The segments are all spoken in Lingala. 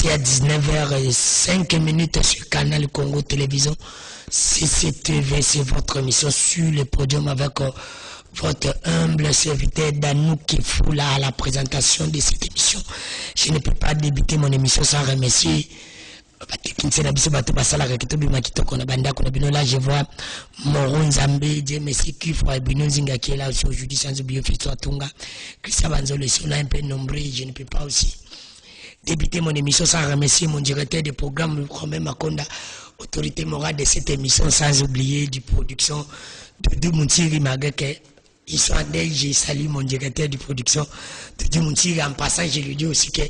passé à 19h05 sur Canal Congo Télévision. CCTV, c'est votre émission sur le podium avec votre humble serviteur Danou Kefoula à la présentation de cette émission. Je ne peux pas débuter mon émission sans remercier. Là, je vois Moron Zambé, Dieu merci, Kifra Bino Zinga qui est là aussi aujourd'hui, sans oublier Fitwa Tunga, Christian Banzolo, sont là un peu nombreux, je ne peux pas aussi débuter mon émission sans remercier mon directeur de programme, Romain Makonda, autorité morale de cette émission, sans oublier du production de Dumoutiri Magake. Ils sont en deuil, je salue mon directeur de production de Dumoutiri. En passant, je lui dis aussi que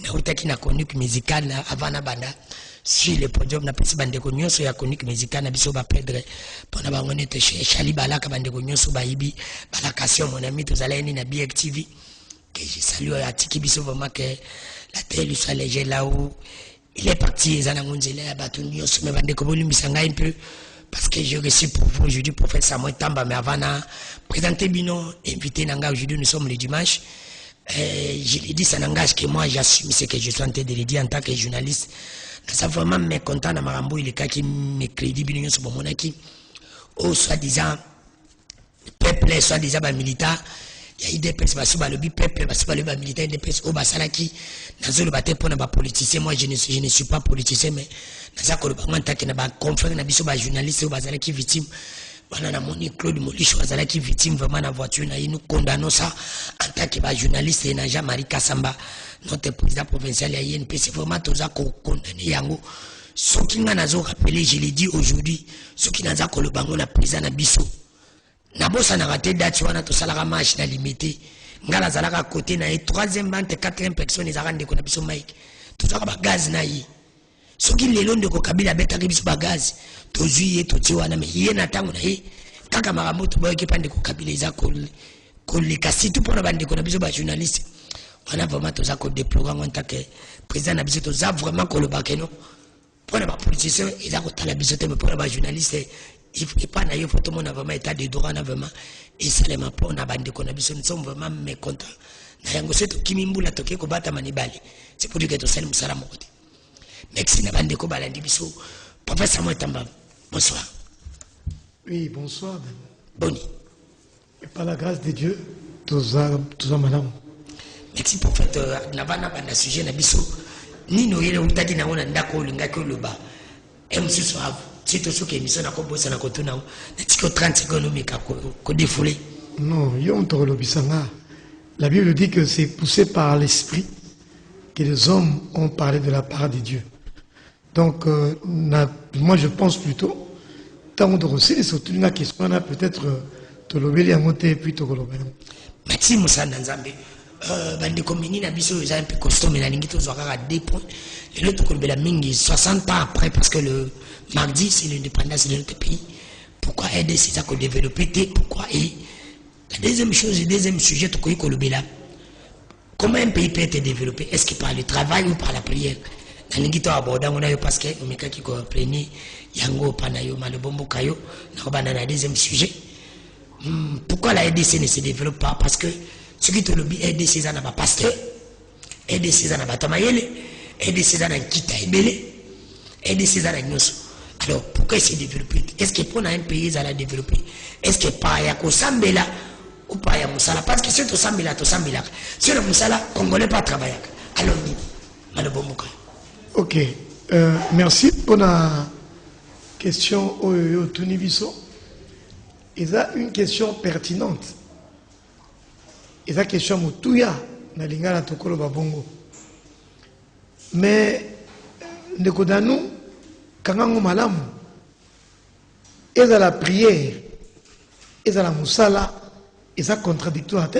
Naouta qui n'a connu que musical avant la banda. Sur le podium, n'a pas si bande connu, sur la chronique musicale, n'a pas si on va perdre. Pour n'a on était chez Chali Balaka, bande connu, sur Baïbi, Balakation, mon ami, tous allez na BX TV. Que je salue à Tiki Bisso, vraiment que la télé soit légère là où il est parti, ils en ont monté là, Batounios, mais bande connu, Bissanga un peu. Parce que je reçu pour vous aujourd'hui, pour faire Samuel Tamba, mais avant de présenter Bino, invité Nanga, aujourd'hui nous sommes le dimanche. Je l'ai dit, ça n'engage que moi, j'assume ce que je suis en train de le dire en tant que journaliste. Ça vraiment mécontent dans Marambo, il est cas qui me crédit Bino sur mon monaki. Au soi-disant, peuple, soi-disant, militaire. Il y a eu des personnes qui ont le peuple, qui ont le militaire, des personnes qui ont qui ont battu pour les politiciens. Moi, je ne suis pas politicien, mais je suis un confrère, un journaliste qui est victime. On a mon Claude Molicho qui est victime vraiment dans la voiture. Nous condamnons ça en tant que journaliste. Et Jean-Marie Kassamba, notre président provincial, c'est vraiment tout ça qu'on condamne. Ce qui m'a rappelé, je l'ai dit aujourd'hui, ce qui n'a pas le bango na président Nabiso. Nabosa n'a raté date, tu vois, tout ça la marche na limité. Ngala zalaka côté na troisième bande, quatrième personne, ils arrêtent de qu'on a besoin Mike. Tout ça va gaz na yi. Ce qui les longs de Kokabila beta qui ba gaz. To juillet, to tiwa na me yé na tango na yi. Kaka marambo to boy qui pande Kokabila ils a collé kasi tout pour la bande qu'on a besoin ba journaliste. On a vraiment tout ça qu'on déplore en tant que président na biso tout ça vraiment qu'on le bakeno. Pour les politiciens, ils a côté la biso mais pour les journalistes il faut pas naïf, faut tout le monde a vraiment état de droit, vraiment, et ça les maps, on a bandé qu'on a besoin, nous sommes vraiment mécontents. Nayango c'est tout qui m'imbula toke ko bata manibali. C'est pour dire que tout ça nous sera mon côté. Merci na bandé ko balandi biso. Professeur Moitamba, bonsoir. Oui, bonsoir. Boni. Et par la grâce de Dieu, tout ça madame. Merci professeur. Navana banda sujet na biso. Ni no yele utadi na ona ndako lingako loba. MC Soave. C'est tout ce qui est mis sur la composition de la côte. Les 30 secondes, qu'on défoulé. Non, la Bible dit que c'est poussé par l'esprit que les hommes ont parlé de la part de Dieu. Donc, moi je pense plutôt, tant de recettes, surtout une question, on a peut-être te l'obéir à monter puis te l'obéir. Merci Moussa Nanzambe. Bande commune na biso ils ont un peu costaud mais la ligne tous à 2 points. Et l'autre qu'on la mingi 60 ans après parce que le mardi c'est l'indépendance de notre pays. Pourquoi aider ces à développer pourquoi et la deuxième chose le deuxième sujet to ko le bela. Comment un pays peut être développé? Est-ce qu'il par le travail ou par la prière? La ligne to aborda on a parce que on meka qui ko pleni yango panayo malobombo kayo na bana na deuxième sujet. Pourquoi la RDC ne se développe pas? Parce que ce qui te le dit, aider ces ans à pasteur, aider ces ans à Batamayele, aider ces ans à Kita Ebele, aider ces ans à Nyoso. Alors, pourquoi se développer? Est-ce que pour un pays, ça a développé? Est-ce que pas ya Kosambela ou pas ya Moussala? Parce que c'est Tosambela, Tosambela. Sur le Moussala, Congolais pas travailler. Alors, ni, malobomouka. Ok. Merci pour la question au Tunibiso. Il y a une question pertinente. Et la question Moutouya, na lingala tokolo babongo. Mais Nekodanu, Kangango Malamu, et à la prière, et à la moussala, et ça contradictoire.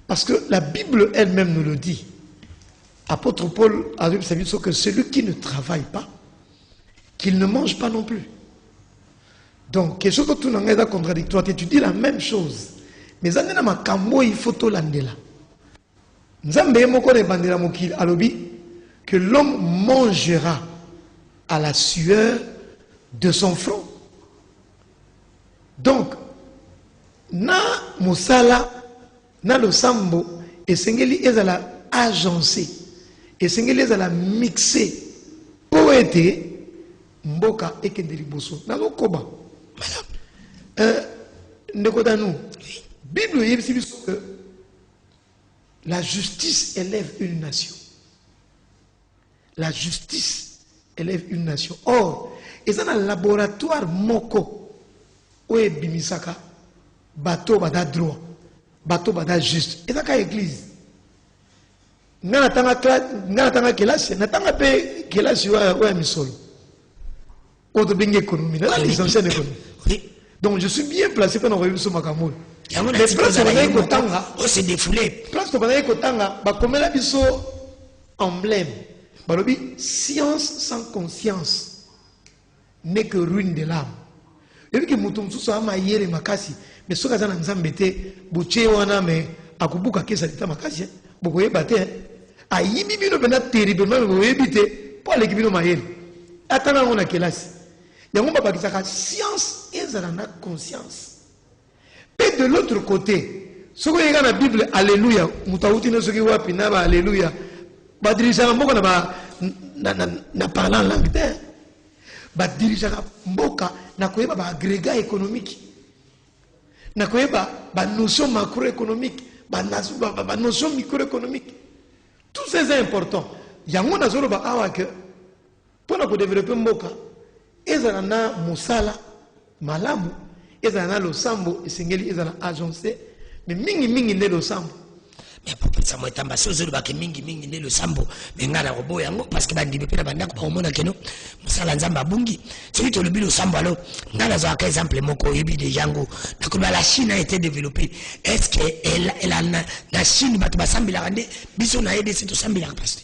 Parce que la Bible elle-même nous le dit. Apôtre Paul a dit que celui qui ne travaille pas, qu'il ne mange pas non plus. Donc, quelque chose que tu n'as pas contradictoire, tu dis la même chose. Mais il faut tout l'andela. Que l'homme mangera à la sueur de son front. Donc, na musala, na lo sambo, et sengeli ezala agencé. et singeli za la mixer poète mboka ekende liboso nazo koba ndeko danu Bible yebisi biso que la justice élève une nation. La justice élève une nation. Or, ils ont un laboratoire moko où est bimisaka bateau bada droit, bateau bada juste. Et ça église. N'a tanga kelasi, n'a tanga pe kelasi ouais misolo. Autre bingue économie, n'a licencié en économie. Donc je suis bien placé pour envoyer sur Makamou. Mais place au Kotanga, on s'est défoulé. Place au Kotanga, bah comme la biso emblème. Balobi, science sans conscience n'est que ruine de l'âme. Et puis que mouton tout ça ma yere makasi, mais ce que nous avons bêté, bouché wana mais akubuka kesa dita makasi, bokoye bate, a yimi bino bena terriblement bokoye bite pour l'équipe no mayere. Atana on a kelasi. Yango ba bakisaka science et zalana conscience. Et de l'autre côté, ce que y a dans la Bible, alléluia, moutauti no soki wapi na ba alléluia. Ba dirija mboka na parlant langue de. Ba dirija mboka na koyeba ba agrégat économique. Na koyeba ba notion macroéconomique, ba notion microéconomique. Tout ça est important. Yango na zolo ba awa que pour na ko développer mboka, ezana na musala malamu, ezana na losambo esengeli ezana agencé, mais mingi ne losambo. Mais pour ça moi tamba sozo ba ke mingi ne le sambo mais ngala robo yango parce que bandi bepela banda ko mona keno musala nzamba bungi celui to le bilo sambo alors ngala za ka exemple moko yebi de jango donc la Chine a été développée est-ce que elle a la Chine ba to sambila rande biso na yede c'est to sambila capacité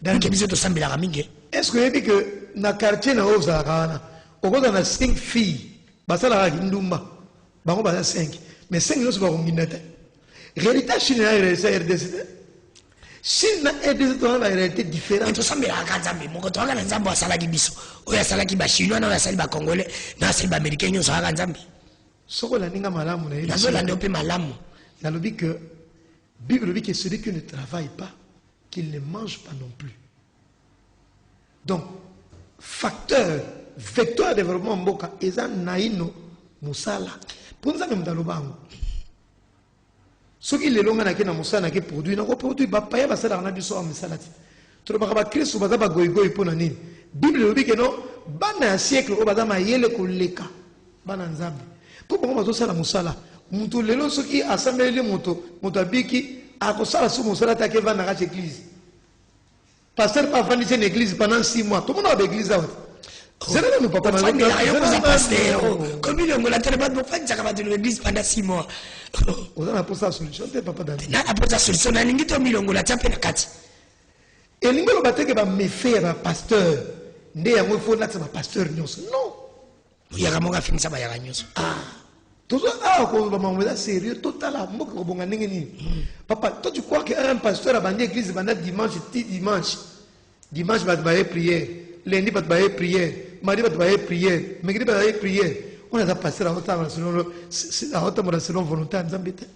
donc biso to sambila mingi est-ce que yebi que na quartier na oza kana okoza na 5 filles basala ka ndumba bango ba 5 mais 5 no so ba ngindata réalité Chine a réalité RDC. Chine a RDC dans la réalité différente. Tout ça mais la Nzambe moko to ngala Nzambe asala ki biso. Oya sala ki ba chinois na oya sala ba congolais na sala ba américain nyo sala Nzambe. Soko la ninga malamu na yeli. Nazo la ndope malamu. Na lobi que Bible dit que celui qui ne travaille pas qu'il ne mange pas non plus. Donc facteur vecteur de développement mboka eza naino musala. Pour nous même dans le bango. Ce qui est long na musala qui produit na ko produit ba paya ba sala na biso am salati to ba ba Kristo ba ba goigoy pona nini Bible dit que non bana siècle o ba za mayele ko leka bana nzambe pour ba zo sala musala mutu lelo ce qui assemblé moto abiki a ko sala su musala ta ke vana ka église pasteur pas vendre une église pendant 6 mois tout le monde a l'église là. C'est là nous papa na pasteur comme il on la télé pas pour faire ça va de l'église pendant 6 mois. On a posé la solution te papa David. Na posé la solution na ningi to milongo la tapa na kati. Et l'ingolo bateke ba méfait ba pasteur. Nde yango faut na ba pasteur nyonso. Non. Yaka moka finisa ba yaka nyonso. Tout ça ko ba mangwela sérieux total a moko ko bonga ndenge ni. Papa, toi tu crois que un pasteur a bandé église banda dimanche dimanche ba prière, lundi ba prière, mardi ba prière, mercredi ba prière. On a passé la haute selon volonté à Nzambete.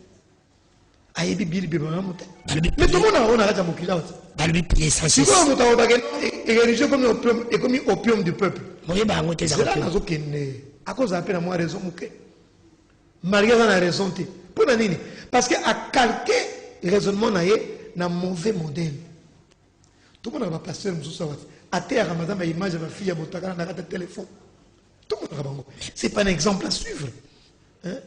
Aïe, Bibi, mais tout le monde a un mokila. Si vous avez érigé comme opium du peuple, c'est là que à cause d'appel à moi raison. Maria a raison. Pour la nini. Parce qu'à calquer raisonnement na mauvais modèle. Tout le monde a passé un à terre à madame image de ma fille à Botaka dans le téléphone. C'est pas un exemple à suivre. Hein?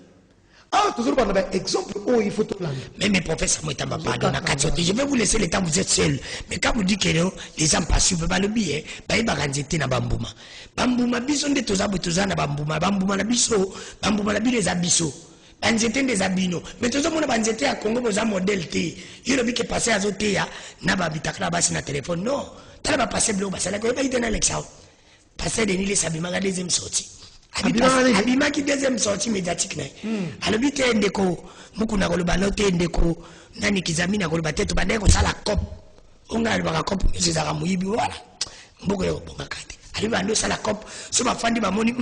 Ah, toujours un exemple où il faut te plaindre. Mais mes professeurs, je vais vous laisser le temps, vous êtes seul. Mais quand vous dites que non, les gens passent, vous pas le billet, bah, ils vont na bambouma. Bambouma, bison de toza na bambouma, bambouma la biso, bambouma la bi les abisso. Banzete des abino. Mais tout le monde banzete à Congo, vous avez modèle T. Il a vu que passer à Zotea, n'a pas bitakla bas na téléphone. Non, t'as pas passé bleu, c'est la quoi, il donne un l'examen. Passer de Nile Sabima la deuxième sortie. Abima qui deuxième sortie médiatique. Alors, vite, ndeko, mukuna koloba note ndeko, nani kizami na koloba tetu bandeko sala cop. On a le cop, c'est ça muibi voilà. Mboko yo bonga kate. Ali bando sala cop, so ba fandi ba moni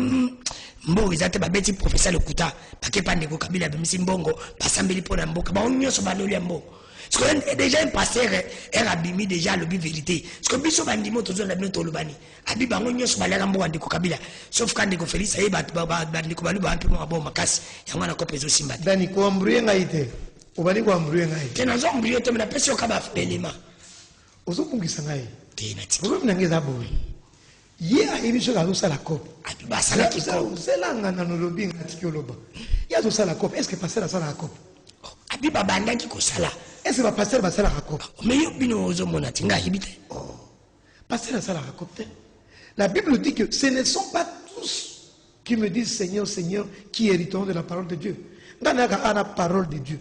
mboko izate ba beti professeur le kuta, ba ke pande ko kabila ba misi mbongo, ba sambeli pona mboka, ba onyo so ba loli mboko. Parce que déjà un pasteur est abîmé déjà le but vérité. Parce que biso bandimo toujours la binoto lobani. Abi bango nyos balera mbo andiko kabila. Sauf quand ndiko Félix ayi bandiko balu ba un peu mo abo makasi. Yango na kopezo simba. Dani ko ambruye ngaite. Obani ko ambruye ngaite. Tena zo ambruye te na pesi okaba belema. Ozo kungisa ngai. Tena ti. Ozo mnangeza boy. Ye ayibi so ka sala cop. Abi ba sala ki cop. Selanga na no lobi ngati koloba. Ya zo sala cop. Est-ce que passer sala cop? Abi babanda ki ko sala. Est-ce que va passer la cop? Mais yo bino ozo mona tinga hibite. Oh. Passer la cop. La Bible dit que ce ne sont pas tous qui me disent Seigneur, Seigneur, qui hériteront de la parole de Dieu. Dans la parole de Dieu.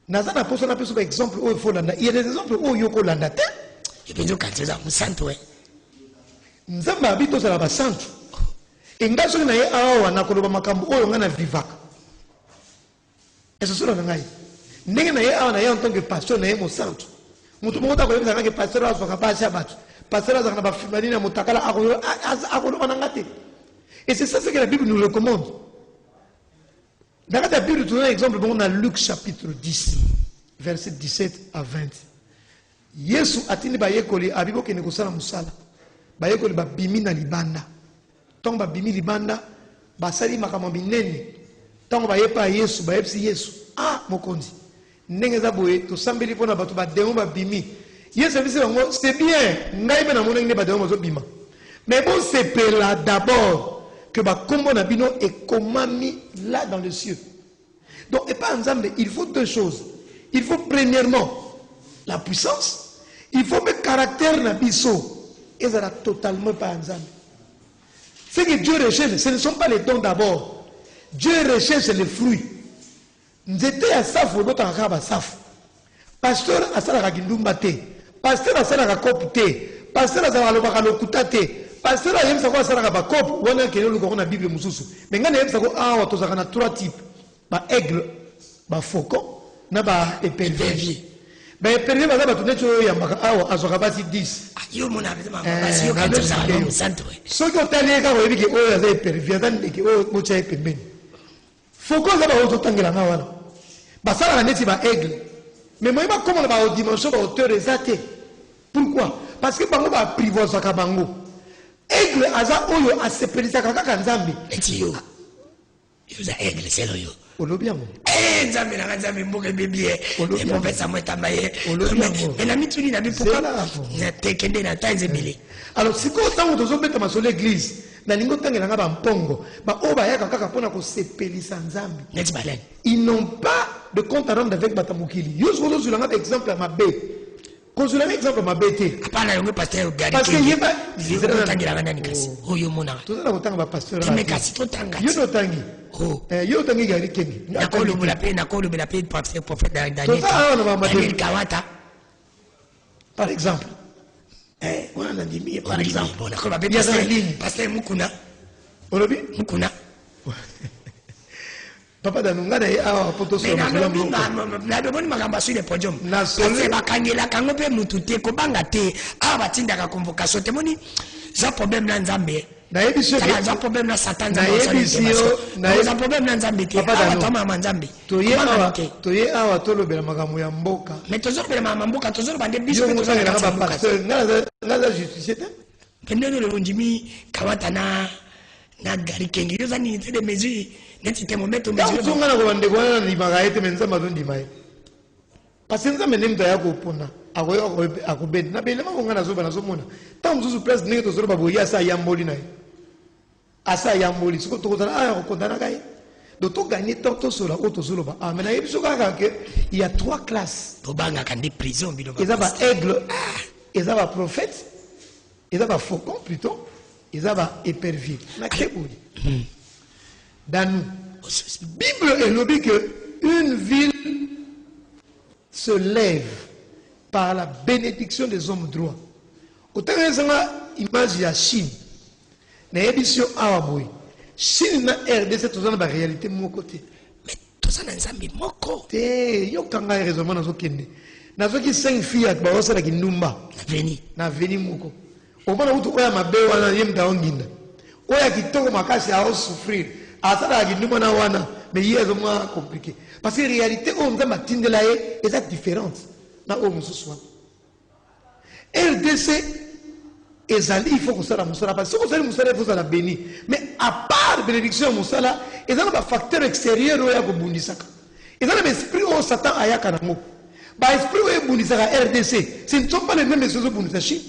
Dans un apostle, on a un exemple où il faut l'anda. Il y a des exemples où il y a l'anda. Et puis, quand c'est ça, on sent, ouais. Nous avons habité sur la centre. Et nous avons dit que nous avons un vivac. Et c'est ce que nous avons dit. Nous avons dit en tant que pasteur, nous avons un centre. Nous avons dit que pasteur, nous avons un pasteur, nous avons un et c'est ça ce que la Bible nous recommande. Dans la Bible, nous avons un exemple, on a Luc chapitre 10, verset 17 à 20. Yesu atini bayekoli abibo ke nekosala musala. Bayekoli ba bimi na libanda. Tant ba bimi libanda, basali makambo minene. Tant ba yepa Yesu, ba yepsi Yesu. Ah mokonzi. Ndenge za boye to sambeli pona bato ba demo ba bimi. Yesu bisi bango c'est bien. Ngai be na mona ngi ba demo zo bima. Mais bon c'est là d'abord que ba kombo na bino est komami là dans le ciel. Donc et pas ensemble, il faut deux choses. Il faut premièrement la puissance, il faut le caractère na biso et ça n'a totalement pas ensemble. Ce que Dieu recherche, ce ne sont pas les dons d'abord. Dieu recherche les fruits. Nzete à safo l'autre à raba saf. Pasteur a sala ragindumba te. Pasteur a sala rakop te. Pasteur a sala lokalokuta te. Pasteur a yemsa kwa sala bakop wana kele lokoko na Bible mususu. Mais ngana yemsa ko awa tozaka na trois types. Ba aigle, ba faucon, na ba épervier. Ba épervier ba ba tunecho ya mbaka awa azoka basi 10. Yo mona bema basi yo kanto za lo santo. So ko tali ka ko yebiki o ya za épervier dan deke o mo cha pembeni. Faucon za ba o tangela na wana. Ba sala na neti ba aigle. Mais moi ba comment ba o dimension ba hauteur exacte. Pourquoi? Parce que bango ba apprivoise ka bango. Aigle aza oyo asepelisa kaka nzambi. Eti yo. Yo za aigle selo yo. Olobiamo. Nzambe na nzambe mboke bébé. Et mon père Samuel Tambaye. Mais na mituni na bipuka. Na tekende na tanze bile. Alors si ko tango tozo beta masolo église, na lingo tangela nga ba mpongo, ba oba yaka kaka pona ko sepelisa nzambe. Neti balen. Ils n'ont pas de compte à rendre avec batamukili. Yo zo zo langa exemple ma bé. Konzula exemple ma bété. Apana yonge pasteur gari. Parce que yeba zero tangela ngana nikasi. Oyo mona. Tozala kotanga ba pasteur. Mais kasi to tanga. Yo no tangi. Oh. Yo tangi gari kengi. Nakolo bula pe prophète Daniel Kawata. Par exemple. On a dit par exemple. On a comme pasteur Mukuna. Olobi Mukuna. Papa Danunga na awa poto so na boni magamba sur le podium. Parce bakangela kango pe mutute ko banga te awa tinda ka convocation te moni za problème na Nzambe. Na yebiso ke za problème na Satan za na problème na Nzambe te awa tama Nzambe. To ye awa tolo bela makambo ya mboka. Mais tozo bela makambo mboka tozo bande biso pe tozo na ba pasteur ngaza justice te. Pendeno le njimi Kawata na gari kengi yo zani te de mesures. Neti thermomètre mesure. Songa na ko bande ko na ni magaete menza mazondi mai. Parce que nzambe nemta yako pona. Akobedi na bele mango ngana zo bana zo mona. Ta mzuzu place ndenge to zo ba boya sa yamboli na. Asa yamboli siko to kotana aya ko kondana kai. Do to gagner to sola auto solo ba. Ah mais na yebiso kaka ke il y a trois classes. To banga kan des prisons bino ba. Ils va aigle, ils va prophète, ils va faucon plutôt, ils va épervier. Na kebuli. Dans nous, Bible est lobby que une ville se lève par la bénédiction des hommes droits. Autant que ça, image de la Chine. Na édition Awaboy. Chine na RDC tout ça na réalité de mon côté. Mais tout ça na nzambi moko. Te yo kanga raisonnement na zo kende. Na zo ki 5 filles ak ba osala ki ndumba. Na veni moko. Obona utu oya mabe wana yemda onginda. Oya kitoko makasi a souffrir. Asala ki ndumba na wana mais hier c'est moins compliqué parce que réalité on a matin de là est différente na o mususu RDC ezali il faut que ça la musala parce que vous allez musala vous allez béni mais à part bénédiction musala ezali ba facteur extérieur oya ko bundisaka ezali esprit o Satan ayaka nango ba esprit o bundisaka RDC ce ne sont pas les mêmes choses au bundisaka Chine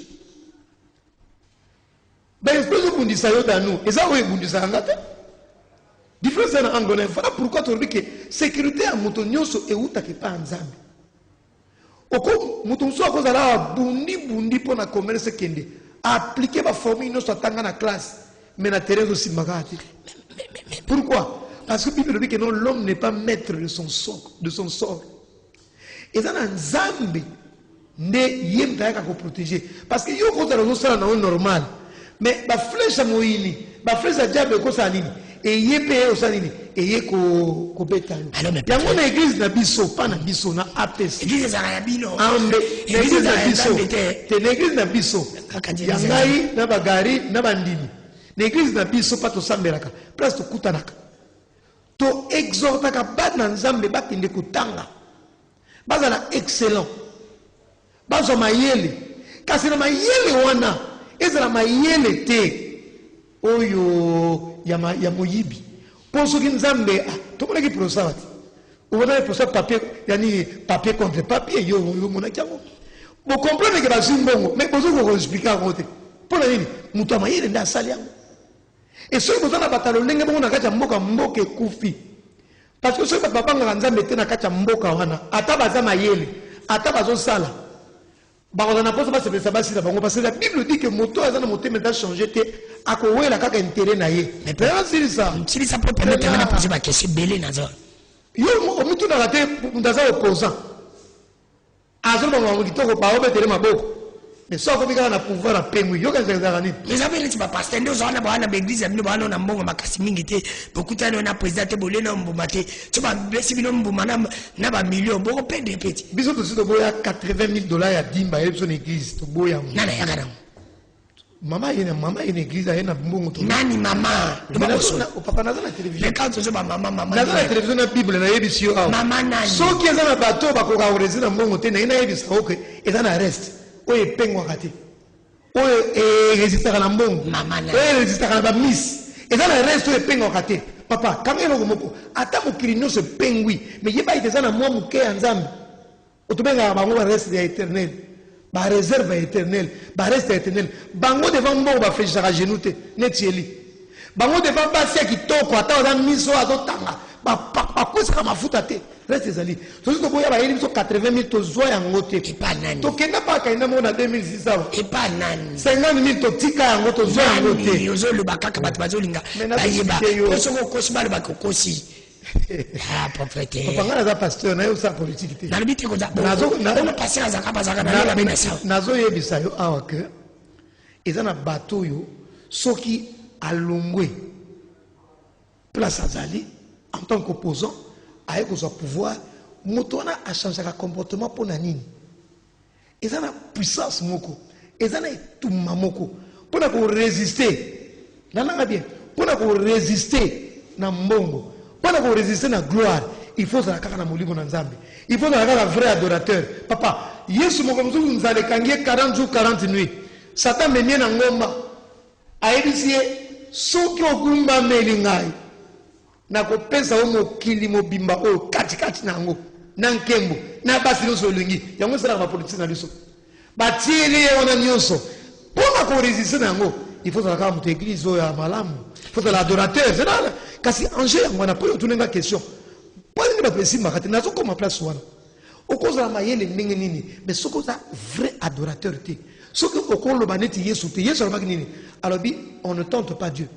ba esprit o bundisaka yo dans nous ezali o bundisaka ngata différence en anglais voilà pourquoi tu dis que sécurité à moto nyonso e utaki pa nzambe oko moto nso akozala bundi pona commerce kende appliquer ma formule nyonso atanga na classe mais na terrain aussi magati pourquoi parce que Bible dit que non l'homme n'est pas maître de son sort et ça na nzambe ne yemta ka ko protéger parce que yo ko za zo sala na normal mais ba flèche à moini ba flèche à diable ko sa nini et yepé au sanini et yeko ko betalo ya mona église na biso pas na biso na APS église za ya bino ambe église na biso te église na biso ya ngai na bagari na bandimi na église na biso pas to sambelaka place to kutanaka to exhortaka ba na nzambe bakinde kutanga bazala excellent bazo mayele kasi na mayele wana ezala mayele te oyo ya moyibi pour qui nzambe to mona ki prosawati on a pour papier yani papier contre papier yo mona kiango vous comprenez que ba zimbongo mais bozo ko expliquer à côté pour la nini mutu amayele nda sali yango et ceux qui na batalo ndenge bongo na kacha mboka kufi parce que ceux qui papa ngala nzambe te na kacha mboka wana ata baza mayele ata bazo sala on a pas parce que la Bible dit que moto a changé à quoi la kaka intérêt naie mais c'est ça si ça peut permettre de poser ma question belé nazo yo on met tout dans la tête ndaza opposant azo ba ngo kitoko ba obetere maboko mais ça ko bika na pouvoir à pengui yo ka za nini mais ça veut dire pas pasteur ndio zona bana ba église bino bana na mbongo makasi mingi te bokuta na président te bolé na mbuma te tu ba blessi bino mbuma na ba million boko pende petit biso to sito boya $80,000 ya dimba yeso na église to boya nana yakana mama ina église ina mbongo to nani mama papa naza na télévision les quand ba mama naza na télévision na bible na yebisi yo mama nani so ki eza na bato ba ko ka orezina mbongo te na ina yebisa okay eza na reste oye pengwa kati oye résistaka na mbongo oye résistaka na ba miss eza na reste oye pengwa kati papa kama eloko moko ata mokili nyonso pengwi mais yeba ite eza na mwa moke ya nzambe otobengaka bango ba reste ya éternel ba réserve ya éternel ba reste ya éternel bango devant mbongo bafléchaka genou te neti eli bango devant basi ya kitoko ata oza miso azotanga bakwesaka mafuta te reste ezali tozi toboya bayeli biso 80,000 tozwa yango te tokenda mpaka enda moko na 2600 50,000 totika yango tozwa yango te ozoloba kaka bato bazolinga bayeba soko okosi balobaka okosi prophète papa nga naza pasteur naye osala politike te nalobi te pasteur azalaka bazalaka nazoyebisa yo awa ke eza na bato oyo soki alongwe place azali en tant qu'opposant aye kozwa pouvoir moto wana achangeaka comportement mpo na nini eza na puissance moko eza na etumba moko mpona koresiste nananga bien mpona koresiste na mbongo mpona koresiste na gloire il faut ozala kaka na molimo na nzambe il faut ozala kaka vrai adorateur papa yesu moko mosusu nzala ekangi ye 40 jours 40 nuit satan memie na ngomba ayebisi ye soki okumbameli ngai nakopesa o mokili mobimba oyo katikati na yango na nkembo na basi nyonso olingi yango esalaka bapolitike na biso batieli ye wana nyonso mpona koresiste na yango il faut ozala kaka moto église oyo ya malamu il faut ozala adorateur zenala kasi ange yango wana mpo otunenga question mpo nini bato esimbaka te nazokoma place wana okozala mayele ndenge nini mais soki oza vrai adorateur te soki okoloba neti yesu te yesu alobaki nini alobi on ne tente pas Dieu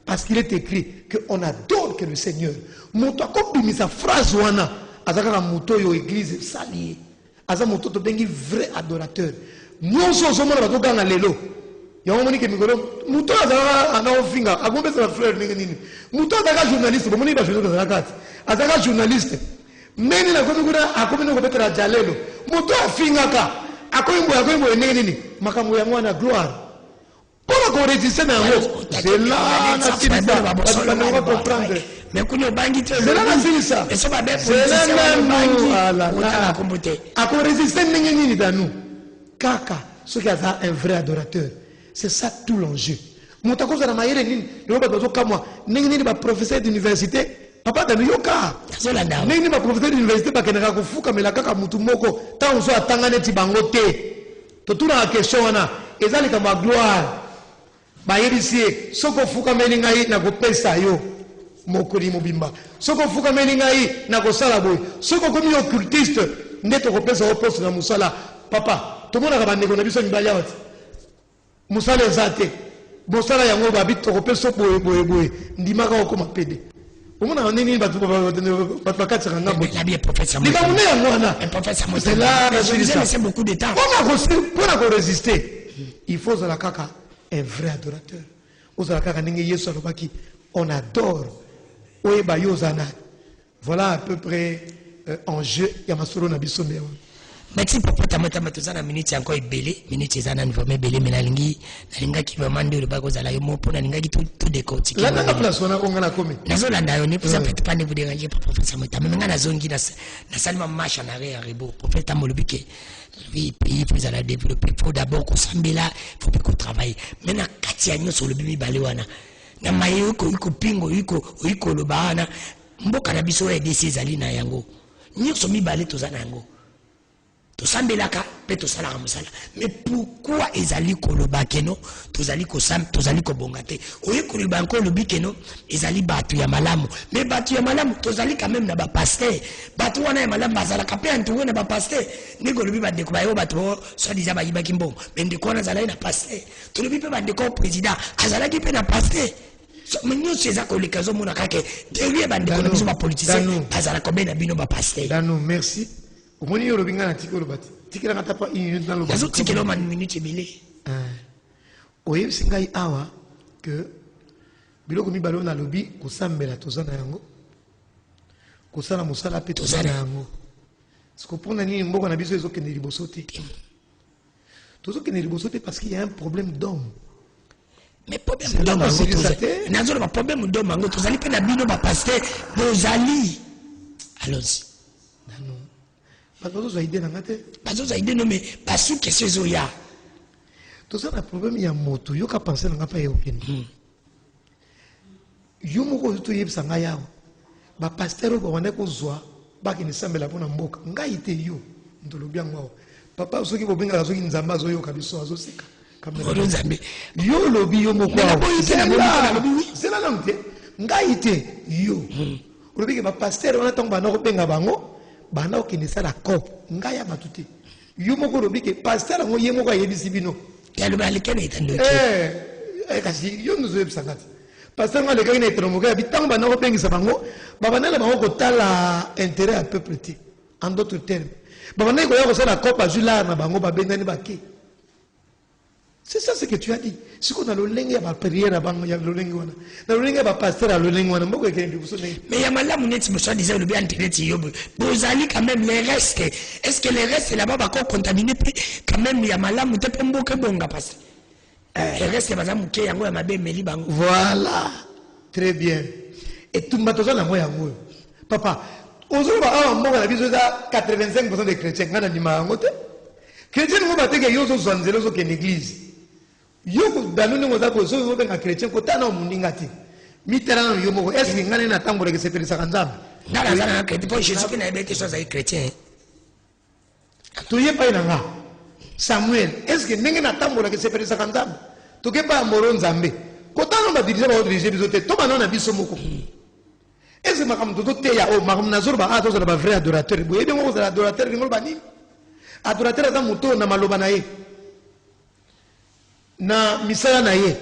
parce qu'il est écrit qu'on adore que le Seigneur. Moto akobi sa phrase wana azaka moto yo église sali. Aza moto to bengi vrai adorateur. Nyonso zomona bato ganga lelo. Yango moni ke mikolo moto azaka ana ofinga agombe sa frère ndenge nini. Moto azaka journaliste bomoni ba journaliste azaka kati. Azaka journaliste. Meni na komi kuna akomi no betera jalelo. Moto afingaka akoyimbo ndenge nini. Makambo yango na gloire. Pour qu'on résiste, c'est là, on va comprendre. mais qu'on bangi tu c'est là c'est ça et ça va bien c'est là bangi à quoi résister n'engeni dans nous kaka ce qui a un vrai adorateur c'est ça tout l'enjeu motako za na mayele nini yo ba bazo kamwa n'engeni ba professeur d'université papa da yoka n'engeni ba professeur d'université ba kenaka kufuka mela kaka mutu moko tant so atanga neti bango te to tuna la question wana ezali kama gloire ba yebisi soko fuka meli ngai na kopesa yo mokoli mobimba soko fuka meli ngai na kosala boy soko komi occultiste ndeto kopesa poste na musala papa to mona ka bandeko na biso mibali awati musala ezate bosala yango babi to kopesa boy ndimaka okoma pede omona nini batu bakati kanga bo la bien professeur ni ba mona yango wana professeur c'est là c'est beaucoup de temps pour résister il faut la kaka un vrai adorateur ozala kaka ndenge Yesu alobaki on adore oyeba yozana voilà à peu près enjeu ya masolo na biso ndewa merci papa tamata tozana minute encore ebele minute ezana niveau ebele mais nalinga ki vraiment ndio ba kozala yo mo pona linga ki tout décortiquer là na place on a konga na komi nazolanda yo ne peut pas ne vous déranger pas professeur Mota mais nga nazongi na salima marche en arrière rebo prophète Molobike oui pays vous allez développer faut d'abord qu'on sambela faut que qu'on travaille maintenant kati ya nyoso lobi bale wana na mayo ko pingo iko lobana mboka na biso ya DC zali na yango nyoso mibale tozana yango tosambelaka pe tosala musala mais pourquoi ezali koloba keno tozali kobonga te oye koloba encore lobi keno ezali batu ya malamu mais batu ya malamu tozali quand même na ba pasteur batu wana ya malamu bazala kapé antuwe na ba pasteur ndeko lobi ba ndeko bayo batu so disant ba yibaki mbongo mais ndeko wana zala na pasteur to lobi pe ba ndeko président azala ki pe na pasteur so menyo seza ko lekazo mona kake derrière ba ndeko na biso ba politicien bazala combien na bino ba pasteur dano merci omoni yo lobinga na tikolo bati tikela ngata pa une dans le bazo tikelo man minute ebele oye singai awa que biloko mibalo na lobi kosambela tozana yango kosala musala pe tozana yango siko pona nini mboko na biso ezokende liboso te tozokende liboso te parce qu'il y a un problème d'homme mais problème d'homme nazo ba problème d'homme ngo tozali pe na bino ba pasteur bozali allons bazo za idée na ngate bazo za idée no mais basu question zo ya tout ça na problème ya moto yo ka penser na ngapa yokeni yo moko to yebisa nga yawo ba pasteur ba wana ko zwa ba ki ni sambela pona mboka ngai te yo ndolobi yango papa soki bobenga soki nzamba zo yo kabiso azo sika kamera nzambe yo lobi yo moko c'est la langue ngai te yo lobi ke ba pasteur wana tango ba na ko benga bango bana okende sala cop ngaya batute yo moko lobi ke pasteur ngo ye moko ayebisi bino ya lo balikene itando kasi yo nous web sakati pasteur ngo lekaki na itano moka bitango bana ko pengisa bango babana la bango kotala intérêt à peuple ti en d'autres termes babana ko ya ko sala cop azula na bango babendani bake c'est ça ce que tu as dit si qu'on a le lengue ba prière na bango ya le lengue wana na le lengue ba pasteur a le lengue wana mboko ekende biso ne mais ya malamu neti mo disait le bien internet yo bozali quand même les restes est-ce que les restes là-bas ba ko contaminé quand même ya malamu te mboka bonga pasteur les restes bazamu ke yango ya mabe meli bango voilà très bien et tout matoza na moya ngo papa ozolo ba awa mbonga na biso za 85% de chrétiens ngana ni mango te chrétien ngo bateke yo zo zanzelo zo ke l'église yo dalu ngo za ko so yo benga chrétien ko tana muninga ti mitera yo moko est-ce que ngana na tango ke sepelisa kanzambe ndala zana ke tipo Jésus ki na ebete so za chrétien to ye pa inanga Samuel est-ce que ndenge na tango ke sepelisa kanzambe to ke pa moro nzambe ko tana ba dirige ba dirige biso te to banana biso moko est-ce que makam to te ya o makam na zorba a to za ba vrai adorateur bo yebe ngo za adorateur ngol bani adorateur za muto na maloba na ye na misala na ye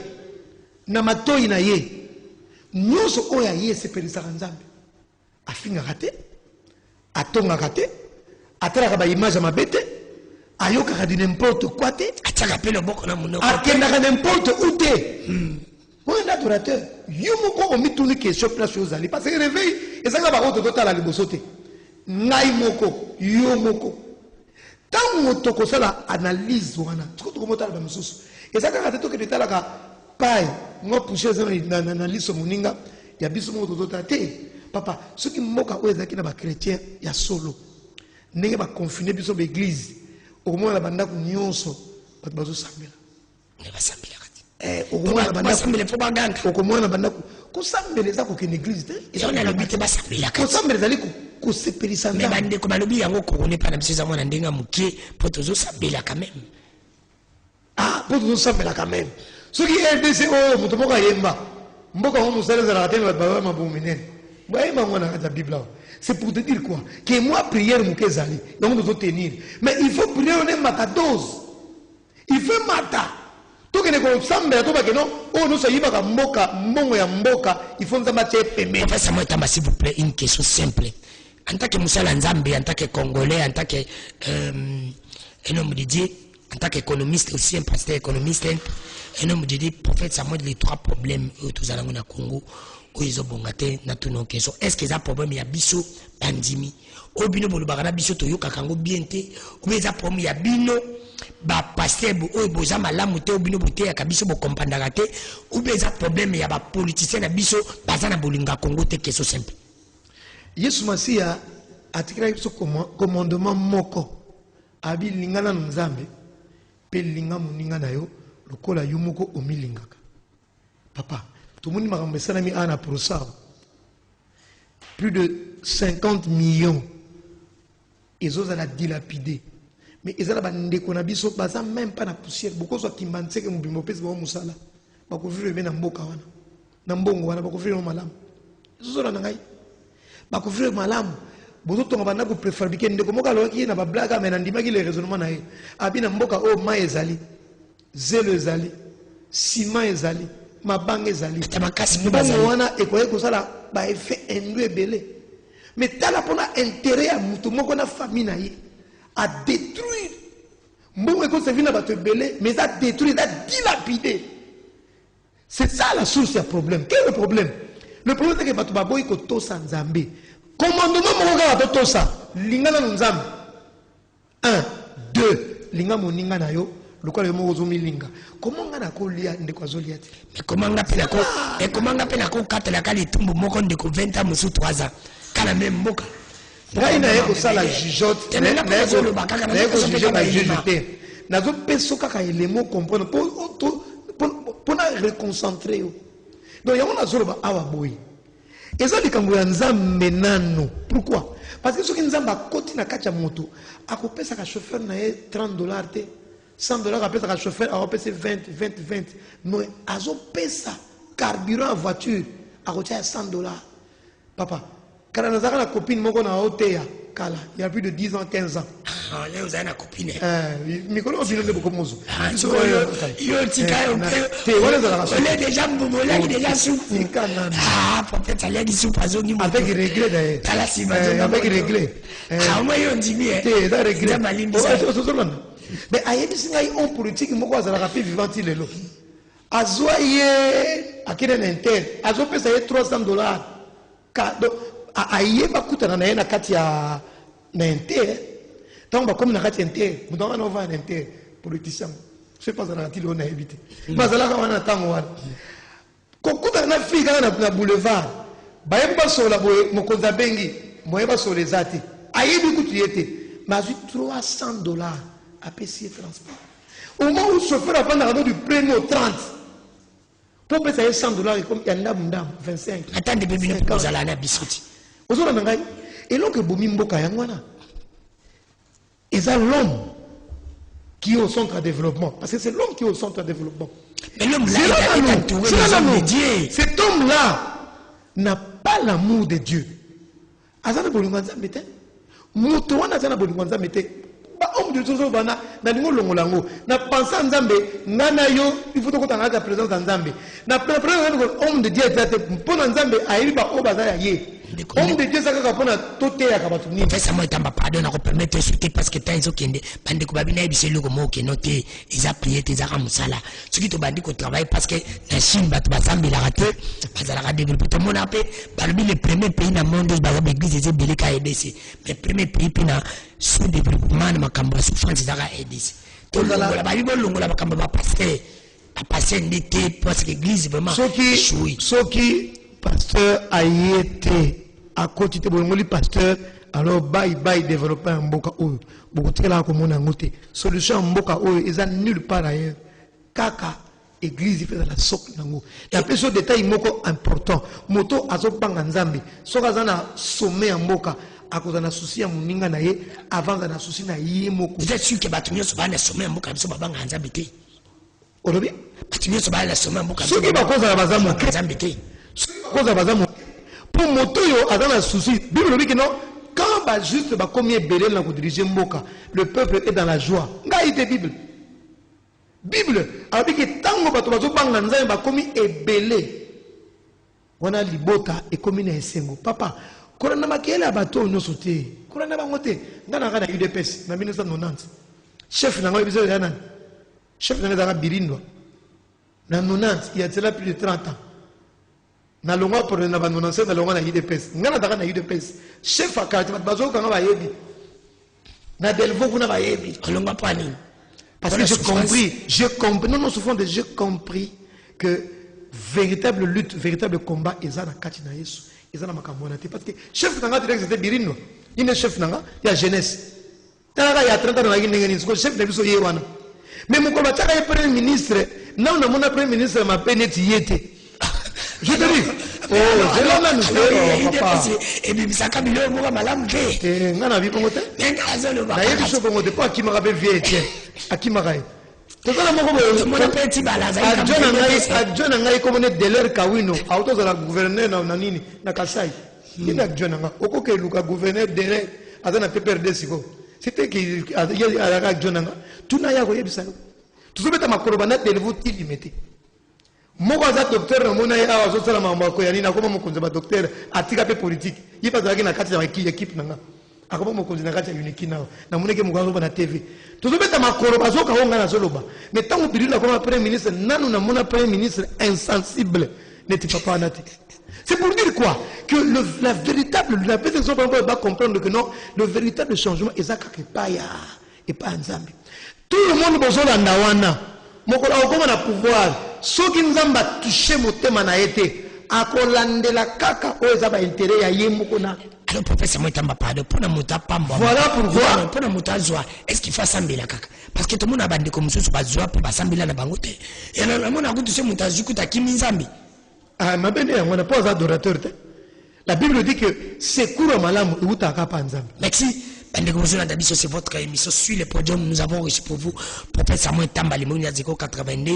na matoi na ye nyoso oya ye sepelisaka nzambe afingaka te atongaka te atalaka baimage ya mabe te ayokaka di n'importe quoi te atiaka mpe loboko na monoko akendaka n'importe où te oyo nde adorateur yo moko omituni question place oyo ozali parce que réveil ezalaka baoyo tototala liboso te ngai moko yo moko ntango tokosala analyse wana siko tokomotala bamosusu eza kaka te tokende talaka pai ngo pushe eza na liso moninga ya biso mo tozota te papa soki mboka oyo ezalaki na bakretien ya solo ndenge baconfine biso baeglise okomona na bandako nyonso bato bazosambela okomona na bandako kosambela eza kokende église te kosambela ezali kosepelisa me bandeko balobi yango kokone mpa na biso eza mwana ndenge moke mpo tozosambela quand même mpo tozosambela quand même soki rdc oyo moto moko ayemba mboka ngo mosala ezalaka te bato baba mabomu minene bayemba ngo na kati ya bible awa c'est pour te dire quoi que moi prière moke ezali yango tozotenir mais il faut prier one mata dose il faut mata tokende kosambela tobake no oyo nyonso ayibaka mboka mbongo ya mboka il faut nzambe atie pembeni professeur moi etamba s'il vous plaît une question simple en tant que mosala nzambe en tant que congolais en tant que un homme de Dieu en tant qu'économiste aussi un pasteur économiste un homme de Dieu prophète Samuel les trois problèmes oyo tozalango na Congo oyo ezobonga te na tuno question est-ce que eza problème ya biso bandimi oyo bino bolobaka na biso toyokaka yango bien te oyo eza problème ya bino bapaster oyo boza malamu te oyo bino boteyaka biso bokompandaka te oyo eza problème ya bapoliticien na biso baza na bolinga Congo te question simple yesu masiya atikilaki biso commandement moko abi lingana na nzambe mpe linga moninga na yo lokola yo moko omilingaka papa tomoni makambo esalami awa na prosa plus de 50 millions ezozala dilapide mais ezala bandeko na biso baza même pas na poussière bokozwa kimbanseke mobimba opesi bango mosala bakovivre ebe na mboka wana na mbongo wana bakovivre malamu ezozola na ngai bakovivre malamu bozotonga bandako préfabriqué ndeko moko alobaki ye na bablaga me nandimaki le raisonnement na ye abi na mboka oyo mai ezali zelo ezali ciment ezali mabanga ezali mbongo wana ekoki kosala baeffet indu ebele mais tala mpona intérêt ya moto moko na famille na ye a détruire mbongo ekoservi na bato ebele mais eza détruire eza dilapide c'est ça la source ya problème quel est le problème c'est que bato baboyi kotosa nzambe commandement moko kaka totosa lingana na nzambe 1 2 linga moninga na yo lokola yo moko ozomilinga comment nga nakolia ndeko azolia te mais comment nga mpe nakokatelaka litumbu moko ndeko 20 ans mosusu 3 ans kala même mboka ngai naye kosala jugeote naye kojuge bajuge te nazopesa kaka elemo comprendre mpona reconcentre yo donc yango nazoloba awa boye eza likambo ya nzambe nano pourquoi parce que soki nzambe akoti na kati ya moto akopesaka chauffeur na ye $30 te $100 apesaka chauffeur akopesa 20 mais azopesa carburant ya voiture akotia ya $100 papa kala nazaka na copine moko na oteya kala il y a plus de 10 ans 15 ans leo uzana copine mikolo obino nde bokomozo yo tika yo te wala za on est déjà mbomola qui déjà soupe peut-être aller qui soupe azongi avec regret d'ailleurs kala si avec regret moi yo ndimi te da regret malimbi mais ayebi singa on politique moko azala ka pe vivant lelo azwa ye akine na inter azo pesa ye $300 donc ayeba kutana na ye na kati ya na inter tant ba comme na kati inter muto na ova na inter politicien je pense na kati lo na éviter bazala ka wana tango wana kokuta na fika na boulevard bayebi basola boye mokonza bengi moyeba sola ezati ayebi kutu yete mazui $300 à payer transport au moment où le chauffeur a pris du premier au 30 pour payer $100 comme il y a 25 attendez bébé ne peut pas aller à biscuit et donc bomi mboka yangwana et ça l'homme qui est au centre de développement parce que c'est l'homme qui est au centre de développement mais l'homme là il est entouré de Dieu cet homme là n'a pas l'amour de Dieu azana bolingo nzambe te moto wana azana bolingo nzambe te homme de Dieu bana na lingo longolango na pensa nzambe ngana yo il faut ko tanga ta présence nzambe na présence homme de Dieu était mpona nzambe ayibi ba obaza ya ye homme de Dieu saka pona tote ya kabatu ni fesa moi tamba pardon na ko permettre sauter parce que temps ezokende bande ko babina ebiselo ko mo ke noté ils a prié tes ara musala soki to bandi ko travailler parce que na Chine bat bazambi la raté bazala ka développer to mona pe balbi le premier pays na monde bazaba église eze beleka EDC mais premier pays pina sous développement na makambo souffrance zaka EDC to la babi bolongola makambo ba passer a passer ndete parce que église vraiment soki pasteur a été à côté de mon pasteur, alors bye développer un mboka oyo. Beaucoup de là comme on a noté. Solution mboka oyo, ils ont nulle part ailleurs. Kaka, église, il fait dans la socle nango. La plus détail moko important. Moto azo panga nzambe. Soka zana sommet en mboka. À cause d'un souci à mon ninga naye, avant d'un souci na yé moko. Vous êtes sûr que Batumio se bat le sommet en mboka, biso babanga nzambité. Olobi? Batumio se bat le sommet en mboka. Ce qui va cause à la base nzambité. Ce qui va cause à la base pour moto yo a dans la souci. Bible dit que non. Quand bah juste bah comme il belé là pour diriger mboka, le peuple est dans la joie. Nga ite Bible. Bible a dit que tango bato bazo banga nzambe ba comme est belé. Wana libota et comme na esengo. Papa, kona na makele bato no sauté. Kona na bangote. Ndana kana UDPS na 1990. Chef na ngoi biso yana. Chef na ngaka Birindo. Na 90, il y a cela plus de 30 ans. Na longa pour na bandonanse na longa na UDPS. Ngana taka na UDPS. Chef a quartier bazo kanga ba yebi. Na Delvaux kuna ba yebi. Longa pani. Parce que j'ai compris, non, souvent j'ai compris que véritable lutte, véritable combat, ils ont la katina Yesu, ils ont la makambonate. Parce que chef nanga direct c'était Birino, il est chef nanga, il y a jeunesse. Il y a 30 ans dans la Guinée, chef de l'Iso Yewana. Mais mon combat, il y a premier ministre, non, mon premier ministre m'a peine yété. Je te dis, oh, je l'ai même fait, papa. Et puis, ça a mis le mot à malam fait. Et on a vu comment t'es? Mais grâce à le bas. D'ailleurs, je ne sais pas qui m'a rappelé vieux, à qui m'a rappelé. Tout ça, mon appétit balazé. John Angaï, comme on est de l'air Kawino, à autour de la gouverneure Nanini, Nakasai. Il y a John Anga, au cas où le gouverneur de l'air, à un PPRD Sigo. C'était qu'il y a John Anga. Tout n'a pas eu ça. Tout ça, c'est ma corbanette de vous qui mettez. Moko za docteur mona ya awa zo sala mamako ya nini akoma mokonzi ba docteur atika pe politique yipa za na kati ya équipe nanga akoma mokonzi na kati ya uniki na moneke mugazo ba na TV tozo beta makoro bazoka honga na zoloba mais tango bilila comme premier ministre nanu na mona premier ministre insensible n'était pas nati. C'est pour dire quoi que la véritable la personne va comprendre que non le véritable changement ezaka ke pa ya et pas nzambe tout le monde bozola ndawana mokola okoma na pouvoir soki nzamba toucher motema na été akolandela kaka oyo eza ba intérêt ya ye moko na alors professeur Moitamba pardon pour na muta pamba voilà pourquoi pour na muta zwa est-ce qu'il faut sambela kaka parce que tout le monde a bandé comme ça ba zwa pour ba sambela na bango te et na mona ko toucher muta zukuta kimi nzambi ah mabende yango na pas adorateur te la Bible dit que c'est court malamu utaka pa nzambi merci. C'est votre émission sur le podium. Nous avons reçu pour vous professeur Moitamba Limoni Azeko 82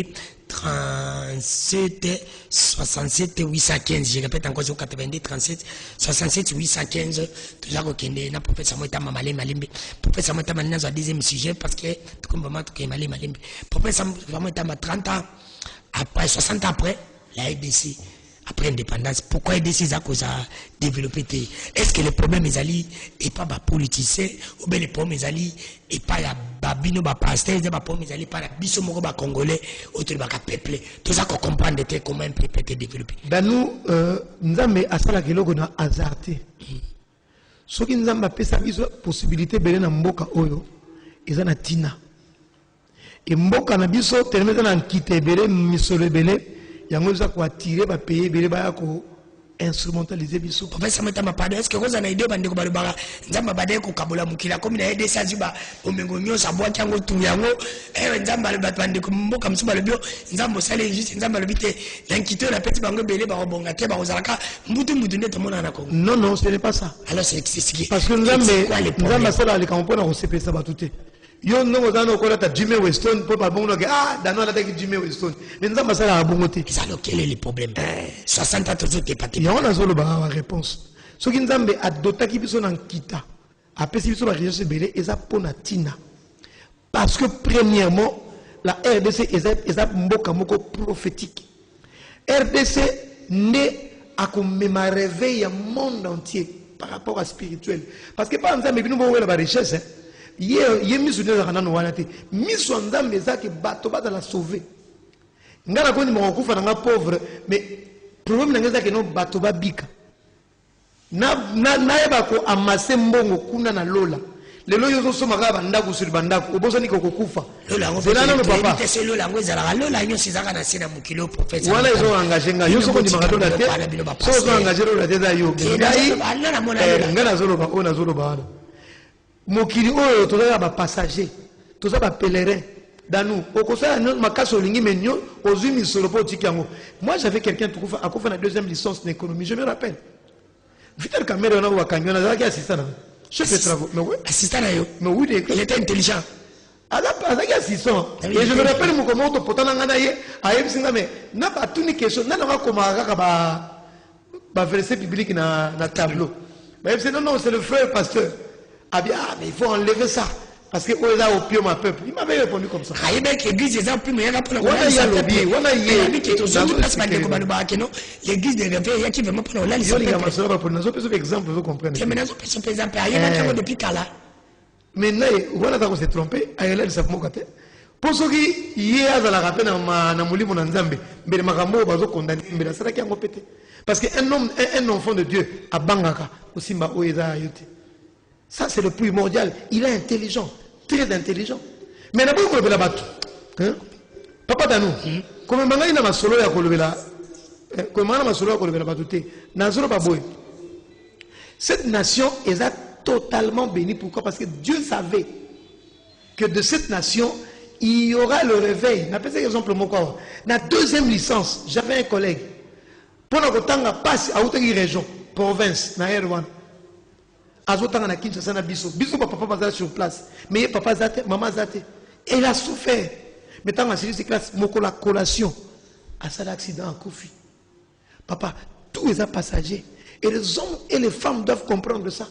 37 67 815. Je répète encore 82 37 67 815. Déjà Rokende na professeur Moitamba Malembe. Professeur Moitamba n'a pas deuxième sujet parce que comme vraiment tout Malembe. Professeur Moitamba 30 ans après 60 ans après la RDC. Après l'indépendance, pourquoi aider ces accords à développer? Est-ce que le problème est allé et pas les politiciens ou bien le problème est allé et pas la babino, les pasteurs, le problème est allé pas la bisomoro, les Congolais, autres les peuple. Tout ça qu'on comprend de comment un peuple est développé. Dans nous, nous avons à kilo na azarté. Ce qui nous a fait possibilité de na mboka oyo, ils ont tina. Et mboka na biso tellement na kité belé misolo belé. Yango za ko attirer ba payer bele ba ko instrumentaliser biso. Professeur Moitamba pardon est-ce que vous avez idée bande ko balobaka nzamba bade ko kabola mukila comme na aide ça ziba omengo nyosa bwa kyango tu yango nzamba le bande ko mboka msuba le bio nzamba sale juste nzamba le bité l'inquité na petit bango bele ba robonga te ba ozalaka mbutu net mona na Congo. Non ce n'est pas ça. Alors c'est ce qui parce que nzamba sala le kampona ko CP ça ba touté. Yo non dans ko ta Jimmy Weston pour pas bon ah dans la tête Jimmy Weston mais nzamba sala a bongoté. Ça quel est le problème 60 ans toujours t'es pas. Yo na zolo ba réponse. Ce qui nzambe adotaki biso na kita. Apesi biso ba recherche belé eza pona tina. Parce que premièrement la RDC eza mboka moko prophétique. RDC né à comme ma réveil au monde entier par rapport à spirituel. Parce que par exemple, nous avons la richesse. Hier, mis sur les arnanes wanate. Mis sur nzambe zaki bato bata la sauver. Ngala koni mo kufa na pauvre, mais problème na ngeza ke no bato ba bika. Na eba ko amasse mbongo kuna na lola. Les loyaux sont maga bandaku sur bandaku. Au besoin niko kufa. C'est là le papa. C'est le langue zala. Le la nyo sizaka na sina mukilo professeur. Voilà ils ont engagé nga. Yo soko di magado la tête. So so engagé la tête da yo. Ngana zolo ba ona zolo ba. Mukili oyo toza ba passager. Toza ba pèlerin. Dans nous, au conseil de Makasso Lingi Menyo, aux humains sur le pot Tikiango. Moi, j'avais quelqu'un qui a fait la deuxième licence d'économie, je me rappelle. Vite le caméra, on a camion, on a assistant. Chef de travaux, mais oui. Assistant, mais oui, il était intelligent. Avec assistant. Et je me rappelle, mon commande, pour t'en engager, à Epsinga, mais n'a pas tout ni question, n'a pas comme un verset biblique dans le tableau. Mais non, non, c'est le frère pasteur. Ah bien, mais il faut enlever ça. Parce que on est là au pied ma peuple. Il m'avait répondu comme ça. Ah, il y a l'église des hommes, mais il y a pas le lobby. On a l'église des réveils, il y a qui veut me prendre là. Il y a un exemple, vous comprenez. Mais nous sommes pas exemple. Il y a depuis Kala. Maintenant, voilà quand on s'est trompé. Il y a ça pour moi. Pour ceux qui y a dans la rappel dans ma mouli mon Nzambe, mais ma rambo bazo condamné, mais la sera qui a pété. Parce qu'un homme, un enfant de Dieu, à Bangaka, aussi ma oeda yote. Ça, c'est le primordial. Il est intelligent, très intelligent. Mais d'abord, on la batte. Papa Danou, comme il y a un solo à Kolobela, comme il y a un solo à Kolobela Batouté, cette nation est totalement bénie. Pourquoi? Parce que Dieu savait que de cette nation, il y aura le réveil. N'appelle ça exemple mon corps. La deuxième licence, j'avais un collègue. Pendant que temps passe à Outagi région, province, na Erwan. Azotanga na Kinshasa na biso papa bazala sur place mais papa zate maman zate elle a souffert mais tant que c'est classe moko la collation à cet accident à Kofi papa tous les passagers et les hommes et les femmes doivent comprendre ça.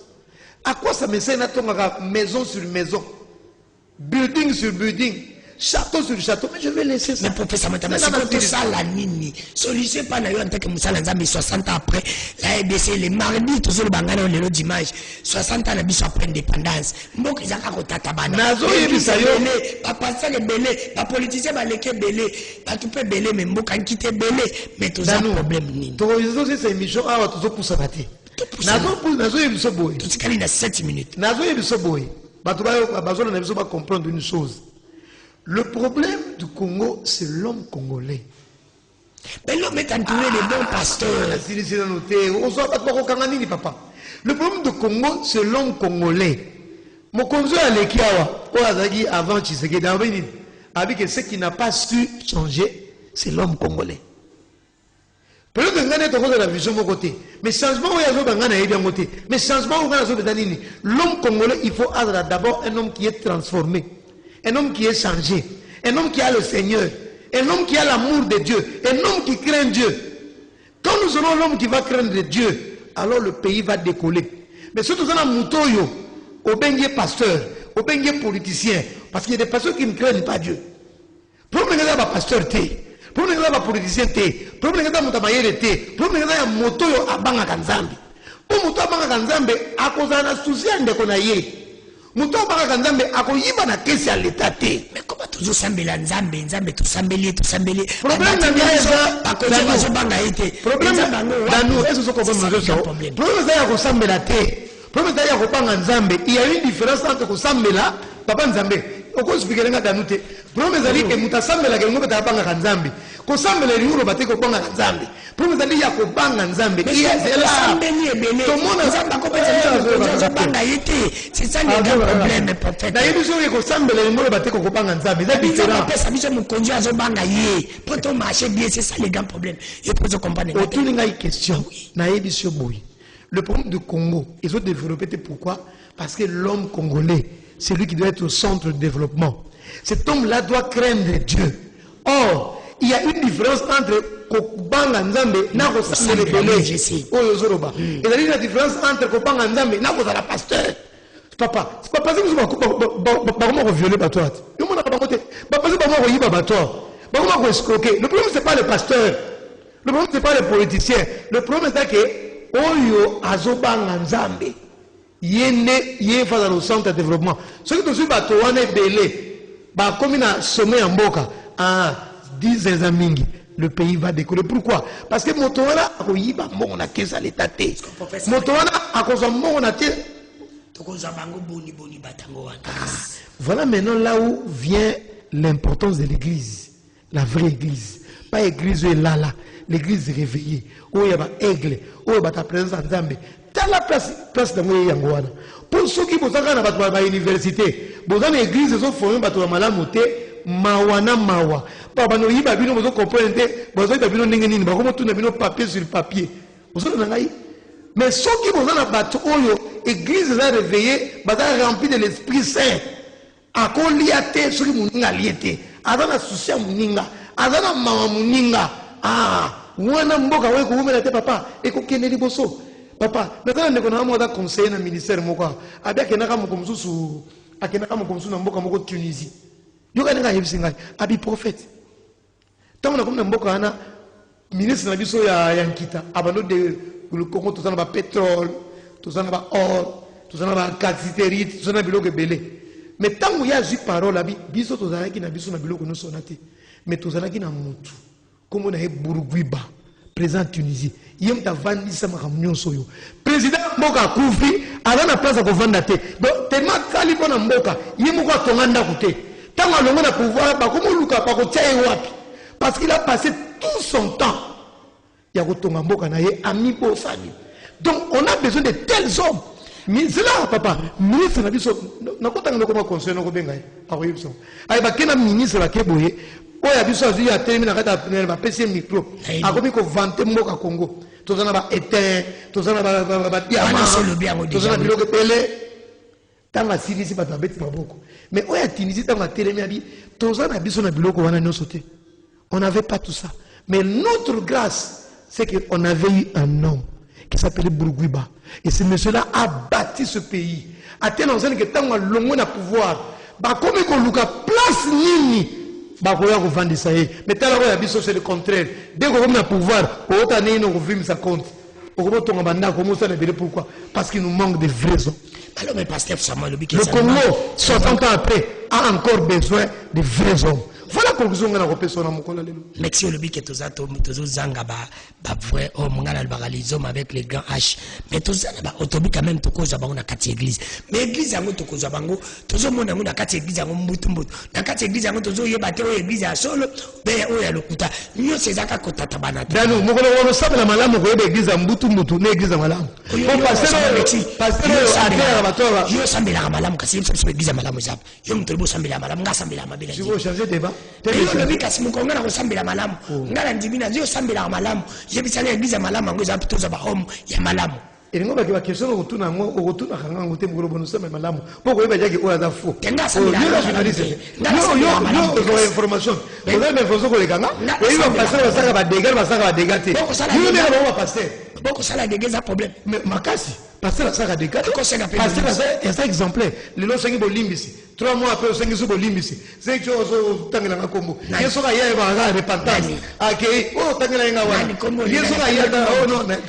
À quoi ça me sert à maison sur maison, building sur building, château sur château, mais je vais laisser ça. Mais professeur Matama, c'est comme ça la nini. Solution pas na yo en tant que Moussa Lanzambe 60 ans après la RDC, les mardis tous le bangana le dimanche 60 ans na biso après indépendance. Mbok izaka ko tata bana. Nazo yebisa yo papa ça le belé, pa politicien ba leke belé, ba tout peut belé mais mbok an quitter belé, mais tout ça problème nini. To izo c'est émission awa to poussa baté. Nazo yebisa boy. Tout ce na 7 minutes. Nazo yebisa boy. Ba to ba besoin na biso ba comprendre une chose. Le problème du Congo, c'est l'homme congolais. Mais l'homme est entouré de bons pasteurs. Le problème du Congo, c'est l'homme congolais. Mon conjoint à l'Ekiawa, avant Tshisekedi, avec ce qui n'a pas su changer, c'est l'homme congolais. Peut-être que de la vision de mon côté. Mais changement, mais changement, l'homme congolais, il faut avoir d'abord un homme qui est transformé. Un homme qui est changé, un homme qui a le Seigneur, un homme qui a l'amour de Dieu, un homme qui craint Dieu. Quand nous aurons l'homme qui va craindre Dieu, alors le pays va décoller. Mais surtout dans la moutoyo, au bengue pasteur, au bengue politicien, parce qu'il y a des pasteurs qui ne craignent pas Dieu. Pour me pas pasteur, pour me pas politicien, pour me pas moutamayere, pour me pas motoyo à banga kanzambi. Pour moto à banga kanzambi, à cause d'un souci de konaye. Muto baka nzambe akoyiba na kesi ya l'état té. Mais comment toujours sambela nzambe tout sambeli. Problème na ngeza akoje bazo banga été. Problème dans nous est-ce que problème ça ko sambela té. Problème ça ko banga nzambe. Il y a une différence entre ko sambela papa nzambe. Oko expliquer nga dans nous té. Problème ça dit que muta sambela ke ngobe ta banga nzambe. Ko sambela liuro bate ko banga nzambe. Problème ça dit ya ko banga nzambe. Il y a sambeli ebele. Tout le monde nzambe ko banga banga été. C'est ça le problème peut-être. Na yebiso ko sambela liuro bate ko banga nzambe. C'est différent. Ça biso mon conduit azo banga yé. Pour ton marché bien, c'est ça les grands problèmes. Et pour se comprendre. Autour nga question. Na yebiso boy. Le problème du Congo, ils ont développé pourquoi? Parce que l'homme congolais, c'est lui qui doit être au centre du développement. Cet homme-là doit craindre Dieu. Or, il y a une différence entre Kobanga Nzambe na Kosambele Belé. Il y a une différence entre Kobanga Nzambe na Kosala pasteur. Papa, c'est pas parce que vous avez violé par toi. Le problème, c'est pas le pasteur. Le problème, c'est pas le politicien. Le problème, c'est que Oyo Azobanga Nzambe. Yé face au centre de développement. Ce que tu suis Batoane Belé, comme il a sommet en Boka, 10 ans mingi, le pays va décoller. Pourquoi? Parce que Motoana a eu mon à l'état. Motoana a cause mon Voilà maintenant là où vient l'importance de l'église, la vraie église. Pas église où est là, l'église réveillée, où il y a aigle, où il y a ta présence en Zambie. T'as la place dans le Yangouana. Pour ceux qui sont à l'université, vous avez l'église, ils sont formés par la malamoté, mawana mawa. Papa no yiba bino vous comprenez, vous avez bino n'engeni, vous avez tout bino papier sur le papier. Vous avez mais ceux qui sont dans la bateau, l'église est réveillée, vous avez rempli de l'Esprit Saint. A ko liate ceux qui muninga liete, azana souci muninga, azana mawa muninga. Wana mboka we ko umela te papa, e ko kende liboso. Papa, maintenant ne kona mo da conseiller na ministère moko. Abia kenaka mo komsusu, akenaka mo komsusu na mboka moko Tunisie. Yo kanaka yebisinga, abi prophète. Tant on a comme mboka ana ministre na biso ya nkita, abano de le Congo tout ça na pétrole, tout ça na or, tout ça na quantité, tout ça na biloko belé. Mais tant qu'il y a une parole, biso tozalaki na biso na biloko no sonate. Mais tozalaki na mutu. Comme on a Bourguiba, président Tunisie. Yem ta vandi sa makamnyo soyo. Président Mboka Koufi, ala na place ko vanda te. Donc tellement kalipo na Mboka, yem ko tonganda kote. Tant que l'on a pouvoir, ba komo luka pa ko tia wapi. Parce qu'il a passé tout son temps. Ya ko tonga Mboka na ye ami po sali. Donc on a besoin de tels hommes. C'est là, papa, ministre n'a pas de conseil, n'a pas de ministre la Keboye, où il a besoin de terminer la PC micro, a commis qu'on vante Moka Congo, tout ça n'a éteint, tout ça n'a diamant, tout ça n'a pas télé, tant la Syrie, c'est pas beaucoup. Mais où il y a Tunisie, tant la télé, tout ça n'a besoin de biloko, on n'avait pas tout ça. Mais notre grâce, c'est qu'on avait eu un homme qui s'appelait Bourguiba. Et ce monsieur-là a bâti ce pays. A tel enseigne que tant qu'on a le pouvoir, comme on a place nini, on va vendre ça. Mais tant qu'on c'est le contraire. Dès qu'on a le pouvoir, on a un ça compte. Pourquoi? Parce qu'il nous manque de vrais hommes. Alors, mais pasteur Samuel, le Congo, 60 ans après, a encore besoin de vrais hommes. Voilà la conclusion que nous avons. Merci le bique tous zanga ba vrai homme ngala les hommes avec les grands H. Mais tous ba autobi quand même to koza ba on a kati église. Mais église yango to koza bango tozo mona ngona kati église yango mbutu mbutu. Na kati église yango tozo yeba te o église ya solo be o ya lokuta. Nyo sezaka ko tata bana. Dano mokolo wono sabela malamu ko yeba église ya mbutu mbutu na église ya malamu. Ko pasteur adera batora. Yo sambela malamu kasi so église ya malamu zap. Yo mtolibo sambela malamu ngasambela mabela. Je veux changer débat. Le bikasi mukongana ko sambela malamu. Ngala ndibina yo sambela malamu. Je bisala église ya malamu ngo za pitoza ba homme ya malamu. Et nous avons question au retour à moi, au retour à Hangan, au Témour, nous sommes malamu. Pourquoi il y a des gens faux? Non, information. Vous avez information que les gars, ils vont passer au sac à dégager, à dégager. Nous n'avons pas passé. Beaucoup ça la dégager, problème. Mais Makasi, passer la sac à dégager. Passer la sac exemplaire. Les lots sont limbisi. 3 mois après, 5 jours limbisi. C'est que vous avez un combo. Il y a un repentance. Oh,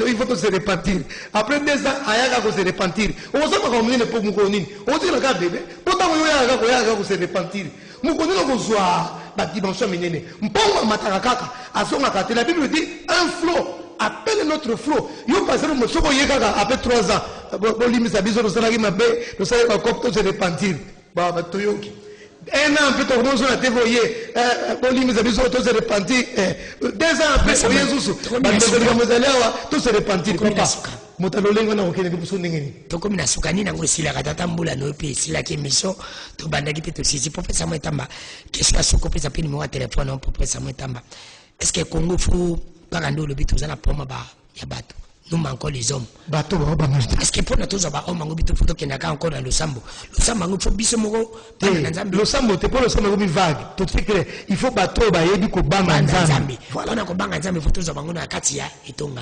il faut se repentir. Après 2 ans, il faut se repentir. On sait pas comment on est pour Moukonine. On dit le gars bébé. Pourtant, il faut se repentir. Moukonine, on soit la dimension ménée. Mpong Matarakaka. À son akate, la Bible dit un flot. Appelle notre flot. Yo passé le monsieur après 3 ans. Bon, limite, ça bise, nous sommes ma baie, nous sommes pas comme se repentir. Bah, Toyoki. 1 an après, tout le monde a été voyé. Bon, limite, ça bise, tout se repentir. 2 ans après, c'est Jésus. Tout se repentir. Motalolengo na okene biso ndengeni. Toko mina sukani na ngosila katata mbula no pe sila ke mission to bandaki pe to sisi professeur Mwetamba. Qu'est-ce que soko pe sapini mo téléphone on professeur Mwetamba. Est-ce que Congo faut Bagando le bito zana poma ba ya bato. Nous manquons les hommes. Bato ba ba. Est-ce que pour notre ba homme ngo bito photo kenaka encore dans le sambo. Le sambo ngo faut biso moko na nzambe. Le sambo te pour le sambo ngo vague. Tout fait clair. Il faut bato ba yebi ko banga nzambe. Voilà on a ko banga nzambe photo za bango na kati ya etonga.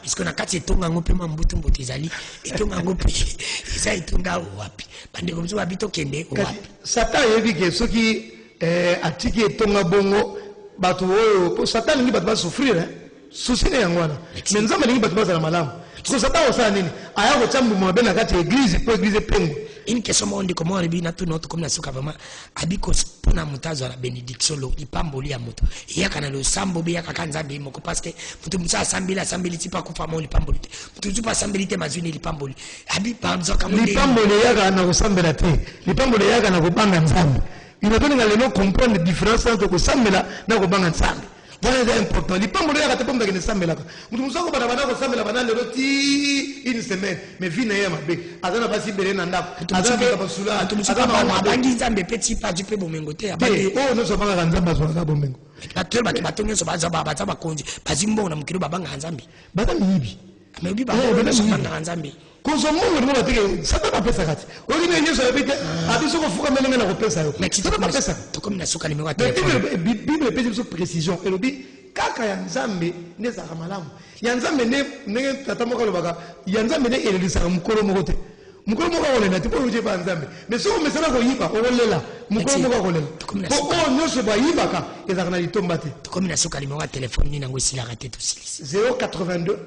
Puisque na kati etonga ngo pe mambutu mbutu ezali. Etonga ngo pe. Isa etonga wapi. Bande ko mzo bito kende wapi. Satan yebi ke soki atiki etonga bongo. Bato oyo Satan ngi bato ba souffrir souci ne yangwana mais nzambe ngi bato ba za malamu ko Satan osala nini aya ko chambu mo be na kati église po église pengo une question mo ndeko mo rebi na tout notre comme na suka vraiment abiko pona mutazo la bénédiction lo lipamboli ya moto yaka na lo sambo be yaka kanzambe moko parce que mutu musa sambili tipa kufa mo lipamboli mutu tupa sambili te mazuni lipamboli abi pamzo kama lipamboli yaka na kusambela te lipamboli yaka na kubanga nzambe inataka lelo comprendre différence entre kusambela na kubanga nzambe. Voilà, c'est important. Les pamboli yaka te pomba kene sambela ka mutu musa ko bana ko sambela bana lelo ti une semaine mais vina yema be azana basi bele na ndako azana ka basula azana bangi nzambe petit pas du peu bomengo te abandi oh no so banga nzamba so ka bomengo bato batonyo so baza bakonzi bazimbo na mukiro babanga nzambe bata miyibi amebi baba so banga nzambe kozo mungu ndimo batike satana pesa kati okine nyeso yabite abiso ko fuka melenga na ko pesa yo satana pesa to comme na suka nimero telefone bible pesa so précision elobi kaka ya nzambe neza kamalamu ya nzambe ne tata moko lobaka ya nzambe ne elelisa mukolo moko te mukolo moko olela tipo uje ba nzambe mais so mesala ko yiba olela mukolo moko olela ko nyoso ba yibaka ezaka na litomba te to comme na suka nimero telefone ni nango sila raté to silisi 082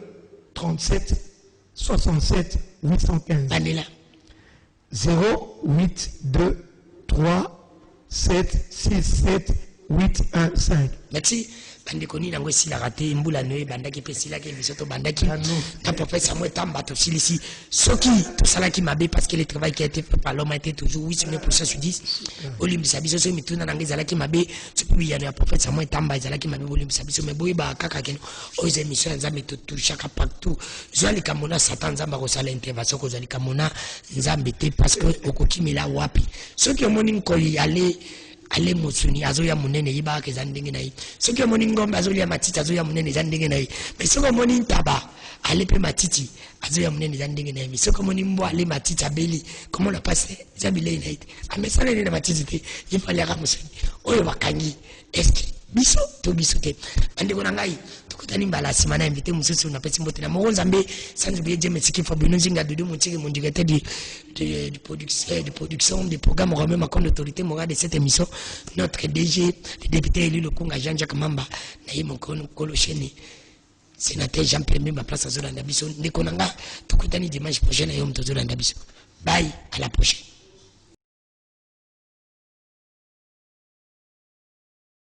37 67 815 Bandela 082 3 7 6 7 815. Merci. Bandeko ni nango sila raté mbula noye bandaki pesila ke bisoto bandaki na professeur moi tamba to silisi soki to salaki mabe parce que le travail qui a été fait par l'homme a été toujours 8% sur 10 olimbisa biso so mituna nango zalaki mabe to puis ya professeur moi tamba zalaki mabe olimbisa biso mais boye ba kaka keno o ze mission nzambe to touchaka partout zali kamona satan nzamba ko sala intervention ko zali kamona nzambe te parce que okokimela wapi soki omoni nkoli ale musuni azoya munene yiba ke zandenge nayi soki omoni ngombe azoya matiti azoya munene zandenge nayi mais soki omoni ntaba ale pe matiti azoya munene zandenge nayi mais soki omoni mbo ale matiti abeli comment on a passé zabile nayi amesala ne matiti te yifale ka musuni oyo bakangi est biso to biso te ande kona ngai tukutani mbala simana invité mususu na pesi mbote na monza mbe sans oublier Dieu merci for bino zinga de montiki mon directeur de production des programmes Romain Macron l'autorité morale de cette émission notre DG le député élu le Konga Jean-Jacques Mamba na yimo kolo cheni sénateur Jean-Pierre Mbemba place à Zolanda biso ndeko nanga tukutani dimanche prochain na yom to Zolanda biso bye à la prochaine.